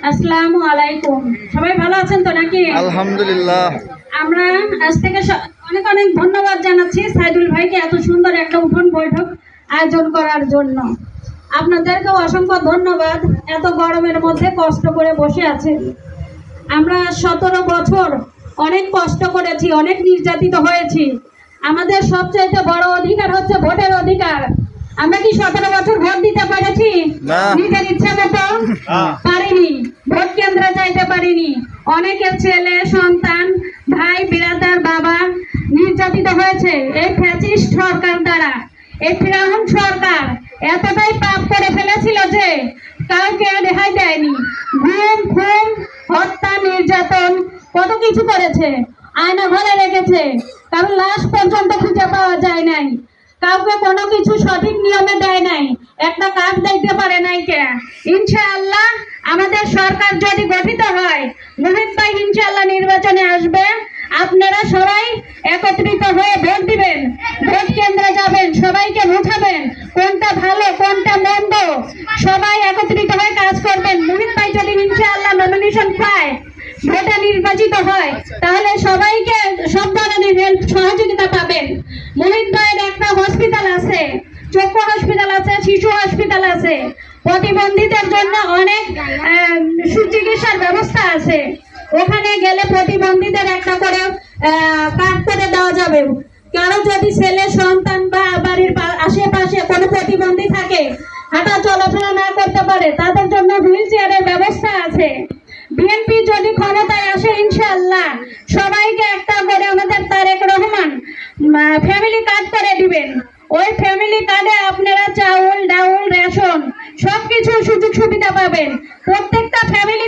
আসসালামু আলাইকুম। সবাই ভালো আছেন তো নাকি? আলহামদুলিল্লাহ। আমরা আজ থেকে অনেক অনেক ধন্যবাদ জানাচ্ছি সাইদুল ভাইকে এত সুন্দর একটা উঠোন বৈঠক আয়োজন করার জন্য। আপনাদেরকেও অসংখ্য ধন্যবাদ, এত গরমের মধ্যে কষ্ট করে বসে আছেন। আমরা 17 বছর অনেক কষ্ট করেছি, অনেক নির্যাতিত হয়েছি। আমাদের সবচাইতে বড় অধিকার হচ্ছে ভোটের অধিকার। আমরা কি 17 বছর ভোট দিতে পেরেছি? নিজের ইচ্ছা মতো পারিনি, ভোট কেন্দ্রে যাইতে পারিনি। অনেকের ছেলে সন্তান ভাই বিরাদার বাবা নির্যাতিত হয়েছে এই ফ্যাসিস্ট সরকার দ্বারা। এই ফিরাউন সরকার এতটাই পাপ করে ফেলেছিল যে কাউকে রেহাই দেয়নি। গুম খুন হত্যা নির্যাতন কত কিছু করেছে, আয়না ঘরে রেখেছে, কারণ লাশ পর্যন্ত খুঁজে পাওয়া যায় নাই। কাউকে কোনো কিছু সঠিক নিয়মে দেয় নাই, একটা কাজ দিতে পারে নাই কে। ইনশাআল্লাহ আমাদের সরকার যদি গঠিত হয়, মুহিত ভাই ইনশাআল্লাহ নির্বাচনে আসবে। আপনারা সবাই একত্রিত হয়ে ভোট দিবেন, ভোট কেন্দ্রে যাবেন, সবাইকে বুঝাবেন কোনটা ভালো কোনটা মন্দ, সবাই একত্রিত হয়ে কাজ করবেন। মুহিত ভাই যদি ইনশাআল্লাহ নমিনেশন পায়, ভোটে নির্বাচিত হয়, তাহলে সবাইকে সব ধরনের হেল্প সহযোগিতা পাবেন। মুহিত ভাইয়ের একটা হসপিটাল আছে, চক্ষু হসপিটাল আছে, শিশু হসপিটাল আছে, প্রতিবন্ধীদের জন্য অনেক সুচিকিৎসার ব্যবস্থা আছে। ওখানে গেলে প্রতিবন্ধীদের একটা করে কার্ড করে দেওয়া যাবে। কারো যদি ছেলে সন্তান বা বাড়ির আশেপাশে কোনো প্রতিবন্ধী থাকে, হাঁটা চলাফেরা না করতে পারে, তাদের জন্য হুইল চেয়ারের ব্যবস্থা আছে। বিএনপি যদি ক্ষমতায় আসে ইনশাআল্লাহ সবাইকে একটা করে আমাদের তারেক রহমান ফ্যামিলি কার্ড করে দিবেন। ওই ফ্যামিলি কার্ডে আপনারা চাউল ডাউল রেশন সবকিছু সুযোগ সুবিধা পাবেন। প্রত্যেকটা ফ্যামিলি